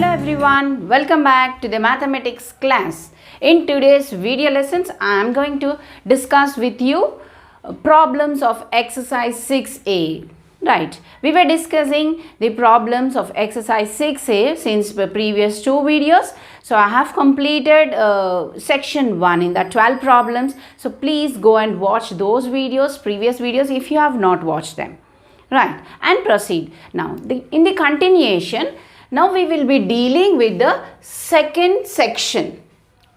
Hello everyone, welcome back to the mathematics class. In today's video lessons, I am going to discuss with you problems of exercise 6a. Right, we were discussing the problems of exercise 6a since the previous two videos. So I have completed section 1 in the 12 problems. So please go and watch those videos, previous videos if you have not watched them. Right, and proceed. Now, in the continuation, now we will be dealing with the second section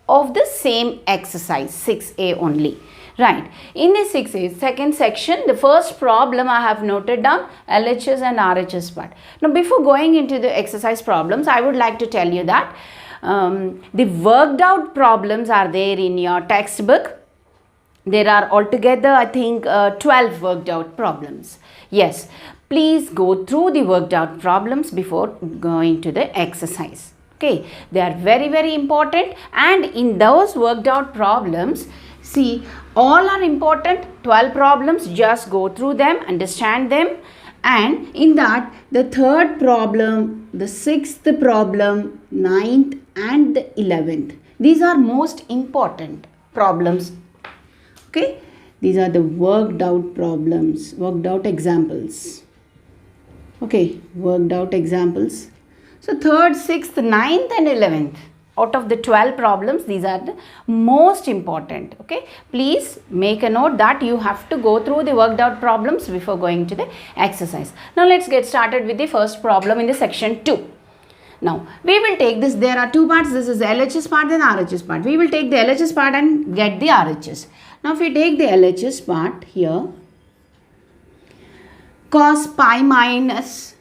of the same exercise 6a only. Right, in the 6a second section, the first problem I have noted down LHS and RHS part. Now, before going into the exercise problems, I would like to tell you that the worked out problems are there in your textbook. There are altogether, I think, 12 worked out problems. Yes, please go through the worked out problems before going to the exercise. Okay, they are very, very important, and in those worked out problems, see, all are important, 12 problems, just go through them, understand them, and in that, the third problem, the sixth problem, 9th and the 11th, these are most important problems. Okay, these are the worked out problems, worked out examples. Okay, worked out examples. So 3rd, 6th, 9th and 11th out of the 12 problems, these are the most important. Okay, please make a note that you have to go through the worked out problems before going to the exercise. Now let's get started with the first problem in the section 2. Now, we will take this, there are two parts, this is the LHS part and RHS part. We will take the LHS part and get the RHS. Now, if we take the LHS part here, cos pi minus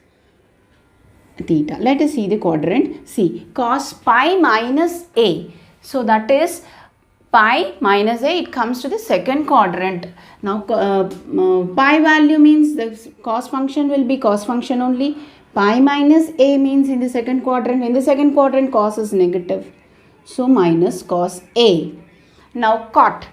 theta. Let us see the quadrant. See, cos pi minus a. So, that is pi minus a, it comes to the second quadrant. Now, pi value means the cos function will be cos function only. Pi minus a means in the second quadrant. In the second quadrant, cos is negative. So, minus cos a. Now, cot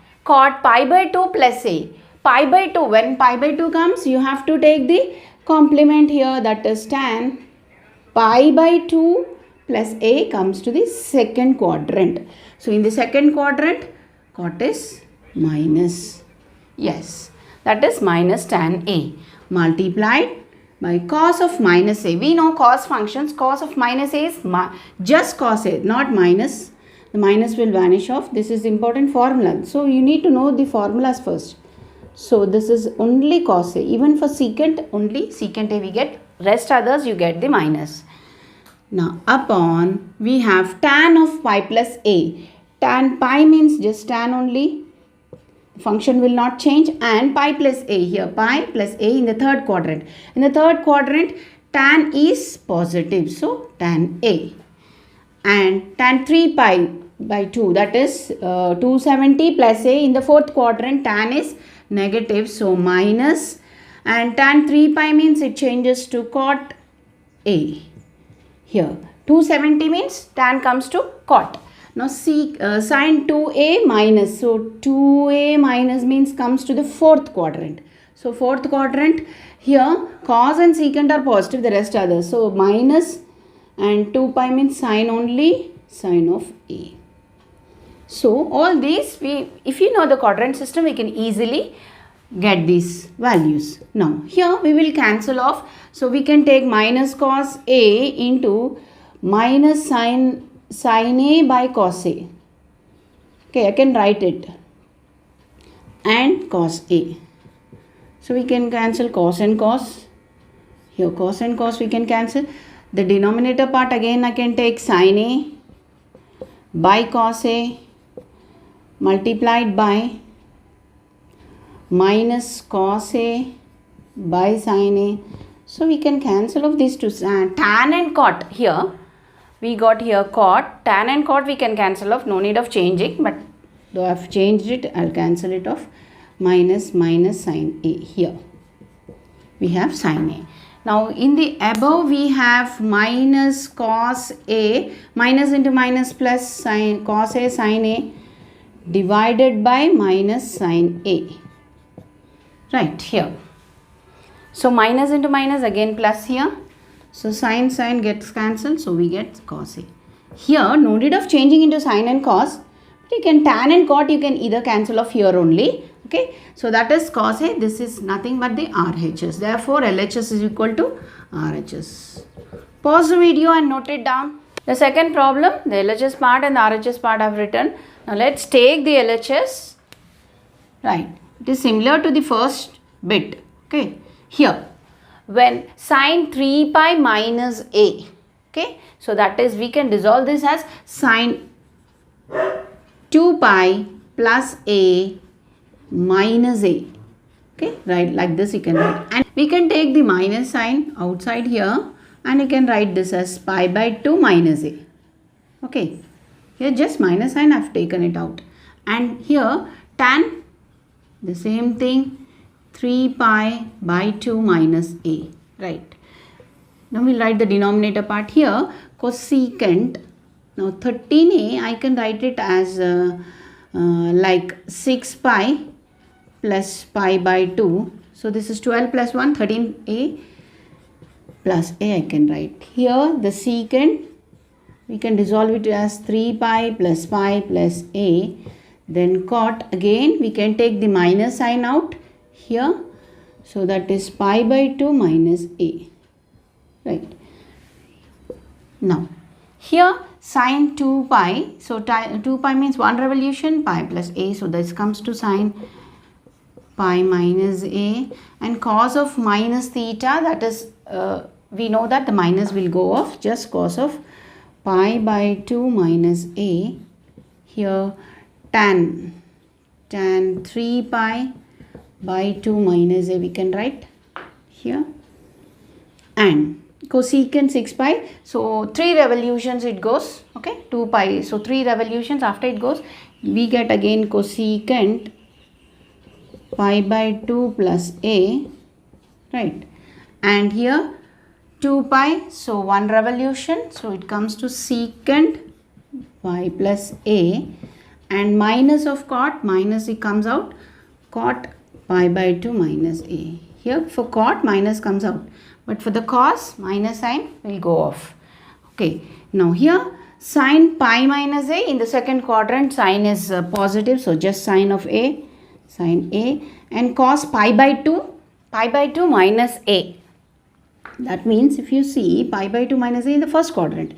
pi by 2 plus a. Pi by 2, when pi by 2 comes, you have to take the complement here, that is tan pi by 2 plus a comes to the second quadrant. So, in the second quadrant, cot is minus. Yes, that is minus tan a multiplied by cos of minus a. We know cos functions, cos of minus a is just cos a, not minus. The minus will vanish off. This is important formula. So, you need to know the formulas first. So, this is only cos a. Even for secant, only secant a we get. Rest others you get the minus. Now, upon we have tan of pi plus a. Tan pi means just tan only. Function will not change, and pi plus a here. Pi plus a in the third quadrant. In the third quadrant, tan is positive. So, tan a. And tan 3 pi by 2, that is 270 plus a. In the fourth quadrant, tan is negative, so minus, and tan 3 pi means it changes to cot a. Here 270 means tan comes to cot. Now see, sin 2a minus, so 2a minus means comes to the fourth quadrant. So fourth quadrant, here cos and secant are positive, the rest others. So minus, and 2 pi means sin only, sin of a. So, all these, if you know the quadrant system, we can easily get these values. Now, here we will cancel off. So, we can take minus cos a into minus sin a by cos a. Okay, I can write it. And cos a. So, we can cancel cos and cos. Here, cos and cos we can cancel. The denominator part again I can take sin a by cos a multiplied by minus cos a by sin a. So, we can cancel off these two, tan and cot here. We got here cot, tan and cot we can cancel off, no need of changing, but though I have changed it, I will cancel it off. Minus sin a here. We have sin a. Now, in the above we have minus cos a, minus into minus plus sin cos a sin a divided by minus sin a. Right here. So, minus into minus again plus here. So sine gets cancelled, so we get cos A. Here, no need of changing into sine and cos. You can tan and cot, you can either cancel off here only. Okay, so that is cos A. This is nothing but the RHS. Therefore, LHS is equal to RHS. Pause the video and note it down. The second problem, the LHS part and the RHS part I have written. Now let's take the LHS. Right, it is similar to the first bit. Okay, here when sine 3 pi minus A. Okay, so that is, we can dissolve this as sine 2 pi plus A minus A. Okay, right, like this you can write. And we can take the minus sign outside here and you can write this as pi by 2 minus A. Okay, here just minus sign I have taken it out. And here tan, the same thing, 3 pi by 2 minus A. Right. Now we'll write the denominator part here. Cosecant. Now 13A, I can write it as like 6 pi plus pi by 2. So this is 12 plus 1, 13A plus A I can write. Here the secant, we can dissolve it as 3 pi plus A. Then cot, again we can take the minus sign out here. So that is pi by 2 minus A. Right. Now here sine 2 pi. So 2 pi means 1 revolution, pi plus A. So this comes to sine pi minus A. And cos of minus theta, that is we know that the minus will go off. Just cos of pi by 2 minus A. Here tan 3 pi by 2 minus A we can write here. And cosecant 6 pi. So 3 revolutions it goes. Okay, 2 pi. So 3 revolutions after it goes, we get again cosecant pi by 2 plus A. Right. And here 2 pi. So 1 revolution. So it comes to secant pi plus A. And minus of cot, minus it comes out, cot pi by 2 minus A. Here for cot minus comes out, but for the cos minus sign will go off. Okay, now here sine pi minus A, in the second quadrant sine is positive, so just sine of A, sine A, and cos pi by 2 minus A. That means if you see pi by 2 minus A in the first quadrant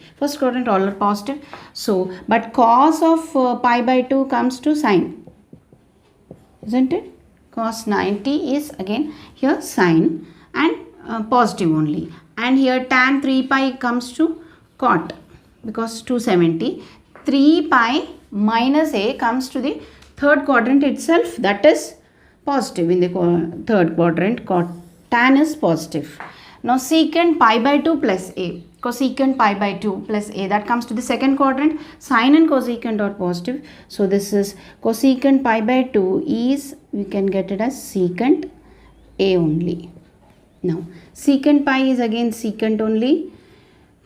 all are positive. So, but cos of pi by 2 comes to sine, isn't it? Cos 90 is again here sine and positive only. And here tan 3 pi comes to cot because 270. 3 pi minus A comes to the third quadrant itself, that is positive in the third quadrant. Cot tan is positive. Now secant pi by 2 plus A, cosecant pi by 2 plus A, that comes to the second quadrant. Sine and cosecant are positive. So this is cosecant pi by 2 is, we can get it as secant A only. Now secant pi is again secant only.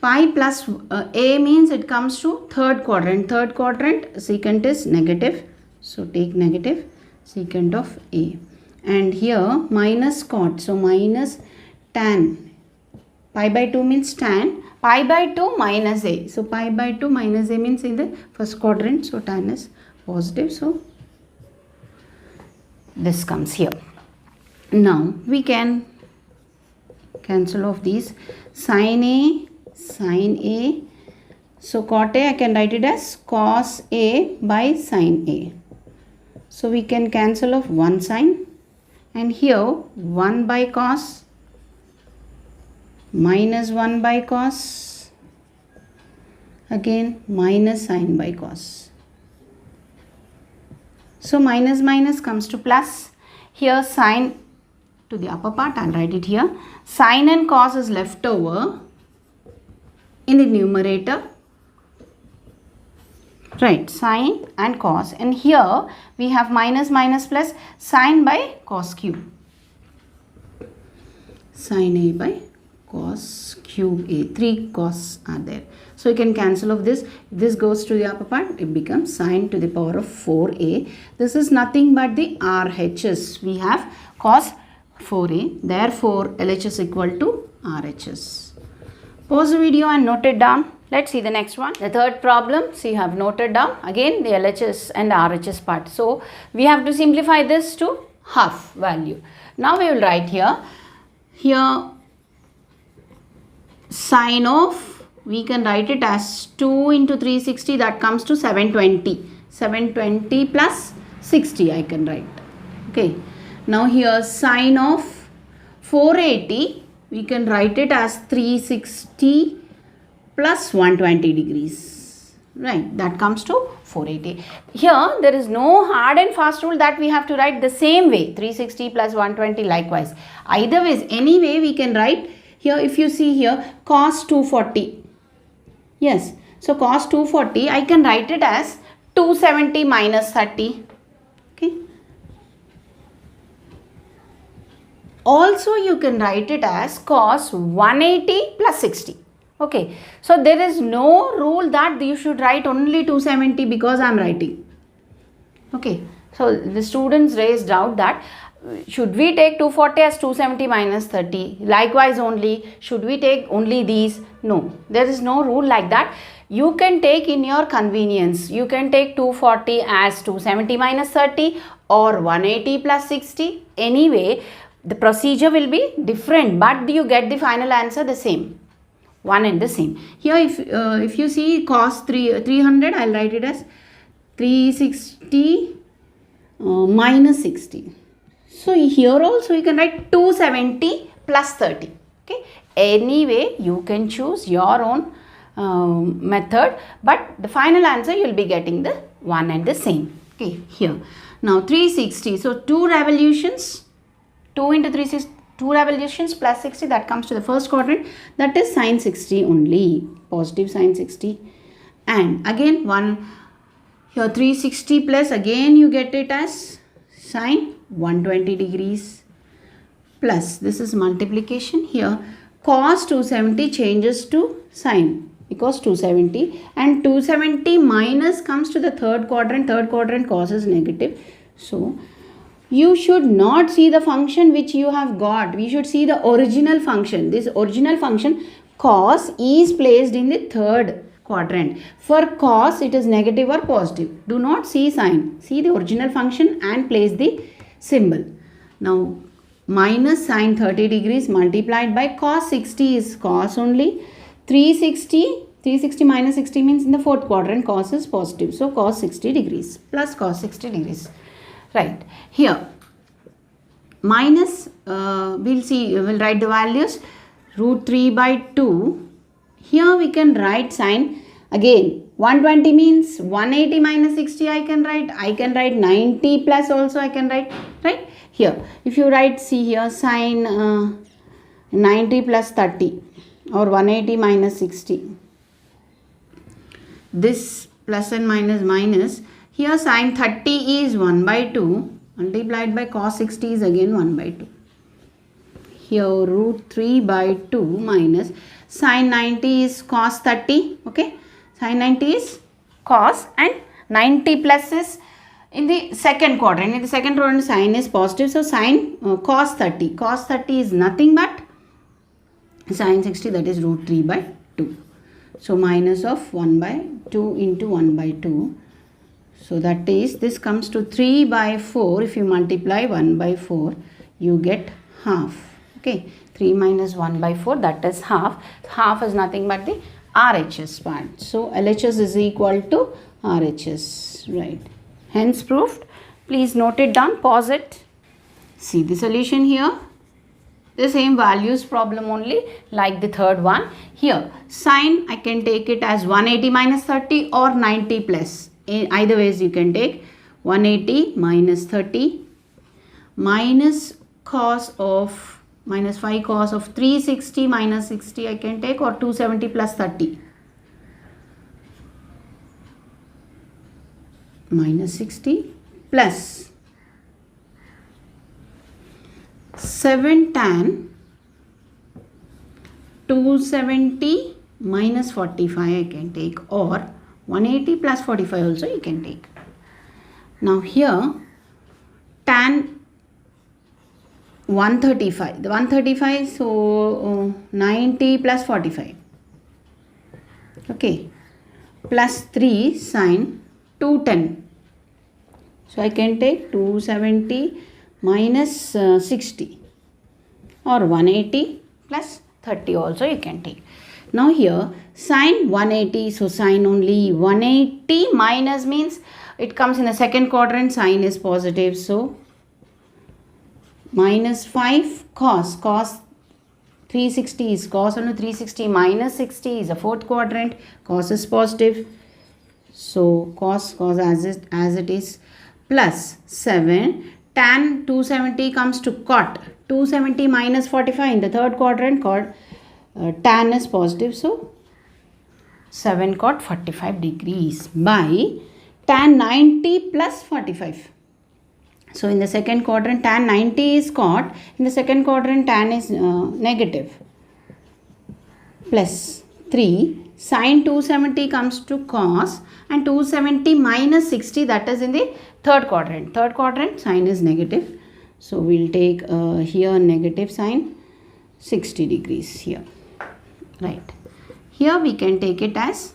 Pi plus A means it comes to third quadrant. Third quadrant secant is negative. So take negative secant of A. And here minus cot. So minus tan. Pi by 2 means tan. Pi by 2 minus A. So pi by 2 minus A means in the first quadrant. So tan is positive. So this comes here. Now we can cancel off these. Sine A. So cot A I can write it as cos A by sine A. So we can cancel off one sine. And here 1 by cos minus 1 by cos, again minus sine by cos. So minus minus comes to plus. Here sine to the upper part, I'll write it here. Sine and cos is left over in the numerator. Right, sine and cos. And here we have minus minus plus sine by cos cube. Sine A by cos cube A. 3 cos are there. So you can cancel off this. If this goes to the upper part, it becomes sine to the power of 4A. This is nothing but the RHS. We have cos 4A. Therefore, LHS equal to RHS. Pause the video and note it down. Let's see the next one. The third problem, see, I have noted down again the LHS and RHS part. So we have to simplify this to half value. Now we will write here sine of, we can write it as 2 into 360, that comes to 720. 720 plus 60 I can write. Okay. Now here sine of 480, we can write it as 360 plus 120 degrees. Right. That comes to 480. Here there is no hard and fast rule that we have to write the same way. 360 plus 120 likewise. Either ways, any way we can write. Here if you see here cos 240. Yes. So cos 240 I can write it as 270 minus 30. Okay. Also you can write it as cos 180 plus 60. Okay. So there is no rule that you should write only 270 because I am writing. Okay. So the students raised doubt that should we take 240 as 270 minus 30? Likewise only, should we take only these? No. There is no rule like that. You can take in your convenience. You can take 240 as 270 minus 30 or 180 plus 60. Anyway, the procedure will be different, but you get the final answer the same. One and the same. Here if you see cos 300, I'll write it as 360 minus 60. So here also you can write 270 plus 30. Okay. Anyway, you can choose your own method, but the final answer you will be getting the one and the same. Okay. Here now 360. So 2 revolutions. 2 into 360. 2 revolutions plus 60, that comes to the first quadrant, that is sine 60 only, positive sine 60. And again here 360 plus, again you get it as sine 120 degrees plus, this is multiplication. Here cos 270 changes to sine because 270, and 270 minus comes to the third quadrant cos is negative. So you should not see the function which you have got. We should see the original function. This original function cos is placed in the third quadrant. For cos, it is negative or positive. Do not see sine. See the original function and place the symbol. Now, minus sine 30 degrees multiplied by cos 60 is cos only. 360 minus 60 means in the fourth quadrant cos is positive. So, cos 60 degrees plus cos 60 degrees. Right. Here minus, we'll write the values, root 3 by 2. Here we can write sine, again 120 means 180 minus 60 I can write 90 plus also I can write, right. Here if you write, see here sine 90 plus 30 or 180 minus 60, this plus and minus. Here sine 30 is 1 by 2 multiplied by cos 60 is again 1 by 2. Here root 3 by 2 minus sine 90 is cos 30. Okay. Sine 90 is cos and 90 plus is in the second quadrant. In the second quadrant sine is positive. So sine cos 30. Cos 30 is nothing but sine 60, that is root 3 by 2. So minus of 1 by 2 into 1 by 2. So that is, this comes to 3 by 4. If you multiply 1 by 4, you get half. Okay. 3 minus 1 by 4, that is half. Half is nothing but the RHS part. So LHS is equal to RHS. Right. Hence proved. Please note it down. Pause it. See the solution here. The same values problem only like the third one. Here sine, I can take it as 180 minus 30 or 90 plus. In either ways you can take 180 minus 30 minus cos of minus 5 cos of 360 minus 60 I can take, or 270 plus 30 minus 60 plus 7 tan 270 minus 45 I can take, or 180 plus 45 also you can take. Now here tan 135, the 135, so 90 plus 45, okay, plus 3 sine 210. So I can take 270 minus 60, or 180 plus 30 also you can take. Now here sine 180, so sine only 180 minus means it comes in the second quadrant, sine is positive, so minus 5 cos 360 is cos under 360 minus 60 is a fourth quadrant, cos is positive, so cos as it is, plus 7 tan 270 comes to cot 270 minus 45 in the third quadrant, tan is positive, so 7 cot 45 degrees by tan 90 plus 45. So in the second quadrant tan 90 is cot, in the second quadrant tan is negative, plus 3 sine 270 comes to cos, and 270 minus 60, that is in the third quadrant sine is negative, so we'll take here negative sine 60 degrees here, right. Here we can take it as,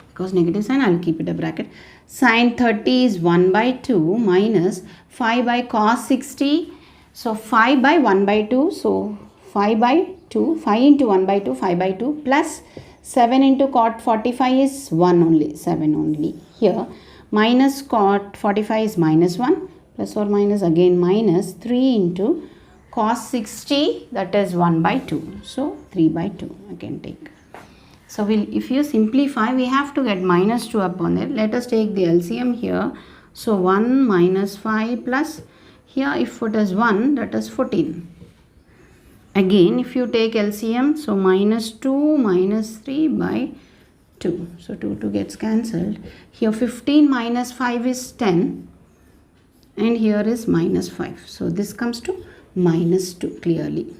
because negative sign, I will keep it a bracket, sine 30 is 1 by 2 minus 5 by cos 60, so 5 by 1 by 2, so 5 by 2, 5 into 1 by 2, 5 by 2, plus 7 into cot 45 is 1 only, 7 only here, minus cot 45 is minus 1, plus or minus again minus 3 into cos 60, that is 1 by 2, so 3 by 2 I can take. So if you simplify, we have to get minus 2 upon there. Let us take the LCM here. So 1 minus 5 plus, here if it is 1, that is 14. Again if you take LCM, so minus 2 minus 3 by 2. So 2 gets cancelled. Here 15 minus 5 is 10. And here is minus 5. So this comes to minus 2 clearly.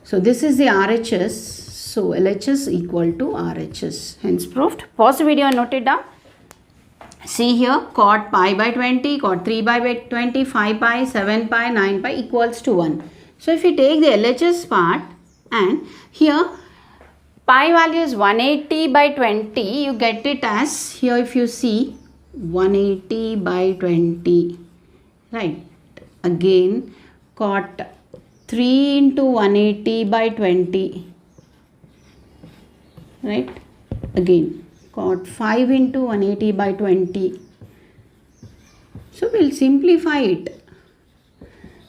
So this is the RHS. So LHS equal to RHS. Hence proved. Pause the video and note it down. See here, cot pi by 20, cot 3 by 20, 5 pi, 7 pi, 9 pi equals to 1. So if you take the LHS part, and here pi value is 180 by 20, you get it as, here if you see 180 by 20, right. Again cot 3 into 180 by 20, right. Again cot 5 into 180 by 20. So we'll simplify it.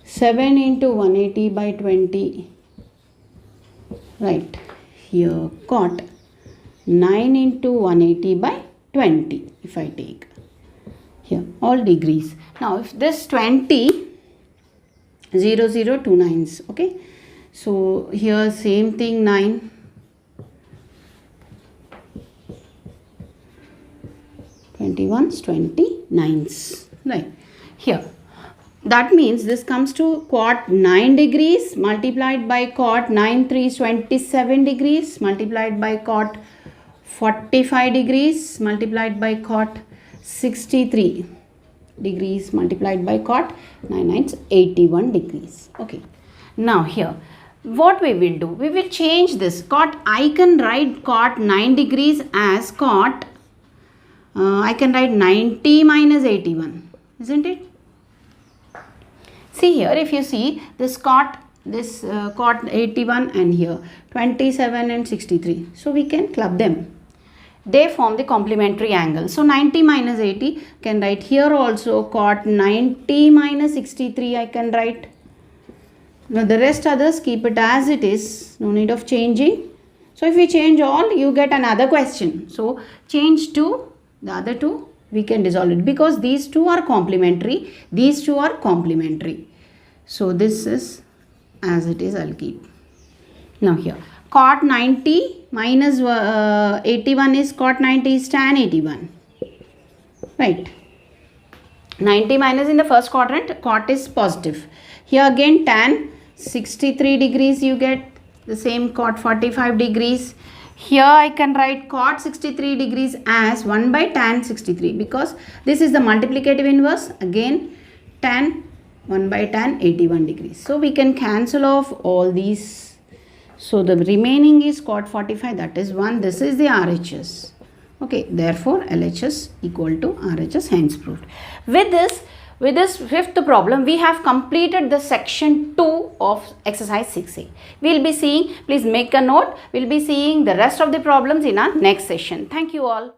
7 into 180 by 20, right. Here cot 9 into 180 by 20 if I take here all degrees. Now if this 20, 0 0 2 9s, okay. So here same thing 9, 21s, 29s, right. Here that means this comes to cot 9 degrees multiplied by cot 9 3 is 27 degrees multiplied by cot 45 degrees multiplied by cot 63 degrees multiplied by cot 9 9s 81 degrees. Okay. Now here what we will do, we will change this cot. I can write cot 9 degrees as cot, I can write 90 minus 81, isn't it? See here, if you see this cot 81 and here 27 and 63. So we can club them. They form the complementary angle. So 90 minus 80 can write here also cot 90 minus 63 I can write. Now the rest others keep it as it is. No need of changing. So if we change all, you get another question. So change to the other two, we can dissolve it because these two are complementary. These two are complementary. So this is as it is, I'll keep. Now here cot 90 minus 81 is cot 90 is tan 81. Right. 90 minus in the first quadrant, cot is positive. Here again tan 63 degrees, you get the same cot 45 degrees. Here I can write cot 63 degrees as 1 by tan 63 because this is the multiplicative inverse. Again tan 1 by tan 81 degrees. So we can cancel off all these. So the remaining is cot 45, that is 1. This is the RHS. Okay, therefore LHS equal to RHS, hence proved. With this fifth problem, we have completed the section 2 of exercise 6a. We will be seeing, please make a note, we will be seeing the rest of the problems in our next session. Thank you all.